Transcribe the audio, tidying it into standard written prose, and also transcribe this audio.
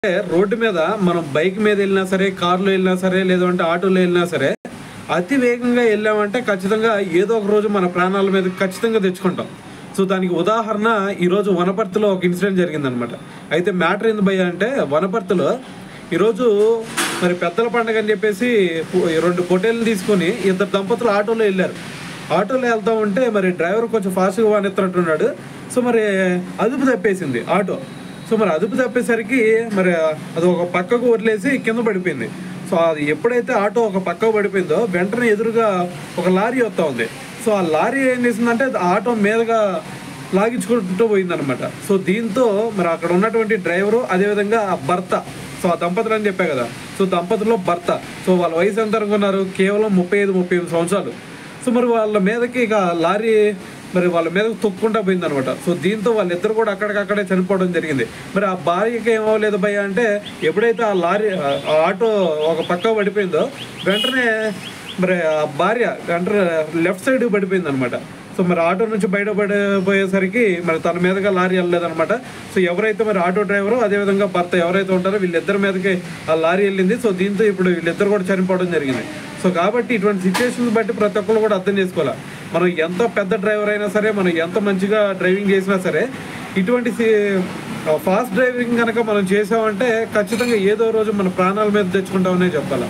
Road మీద మనం bike మీద వెళ్ళినా సరే, కారులో వెళ్ళినా సరే, లేదంటే ఆటోలో వెళ్ళినా సరే, అతి వేగంగా వెళ్ళామంటే ఖచ్చితంగా ఏదో ఒక రోజు మన ప్రాణాల మీద ఖచ్చితంగా తెచ్చుకుంటాం. సో దానికి ఉదాహరణ ఈరోజు వనపర్తిలో ఒక ఇన్సిడెంట్ జరిగిందనమాట. అయితే మ్యాటర్ ఏంది భయ్య అంటే, వనపర్తిలో ఈరోజు మరి పెద్దల పండుగ అని చెప్పేసి 2 పొట్టేళ్ళని తీసుకొని ఇద్దరు దంపతులు ఆటోలో వెళ్ళారు. ఆటోలో వెళ్తా ఉంటే మరి డ్రైవర్ కొంచెం ఫాస్ట్గా వానెత్తున్నట్టున్నాడు. సో మరి అదుపు తప్పేసింది ఆటో. సో మరి అదుపు తప్పేసరికి మరి అది ఒక పక్కకు వదిలేసి కింద పడిపోయింది. సో అది ఎప్పుడైతే ఆటో ఒక పక్కకు పడిపోయిందో వెంటనే ఎదురుగా ఒక లారీ వస్తూ ఉంది. సో ఆ లారీ ఏం చేసిందంటే ఆటో మీదగా లాగించుకుంటూ పోయిందనమాట. సో దీంతో మరి అక్కడ ఉన్నటువంటి డ్రైవరు, అదేవిధంగా ఆ భర్త, సో ఆ దంపతులు అని చెప్పా కదా, సో దంపతుల్లో భర్త, సో వాళ్ళ వయసు ఎంత అనుకున్నారు? కేవలం 35-38 సంవత్సరాలు. సో మరి వాళ్ళ మీదకి ఇక లారీ మరి వాళ్ళ మీదకి తొక్కుంటా పోయిందనమాట. సో దీంతో వాళ్ళిద్దరు కూడా అక్కడికక్కడే చనిపోవడం జరిగింది. మరి ఆ భార్యకి ఏమవ్వలేదు భయ్య అంటే, ఎప్పుడైతే ఆ లారీ ఆ ఆటో ఒక పక్క పడిపోయిందో వెంటనే మరి ఆ భార్య వెంటనే లెఫ్ట్ సైడ్ పడిపోయింది అనమాట. సో మరి ఆటో నుంచి బయటపడిపోయేసరికి మరి తన మీదగా లారీ వెళ్ళలేదనమాట. సో ఎవరైతే మరి ఆటో డ్రైవరు, అదేవిధంగా భర్త ఎవరైతే ఉంటారో వీళ్ళిద్దరి మీదకి ఆ లారీ వెళ్ళింది. సో దీంతో ఇప్పుడు వీళ్ళిద్దరు కూడా చనిపోవడం జరిగింది. సో కాబట్టి ఇటువంటి సిచ్యువేషన్స్ బట్టి ప్రతి ఒక్కరు కూడా అర్థం చేసుకోవాలి. మనం ఎంత పెద్ద డ్రైవర్ అయినా సరే, మనం ఎంత మంచిగా డ్రైవింగ్ చేసినా సరే, ఇటువంటి ఫాస్ట్ డ్రైవింగ్ కనుక మనం చేసామంటే ఖచ్చితంగా ఏదో రోజు మన ప్రాణాల మీద తెచ్చుకుంటామనే చెప్పాలి.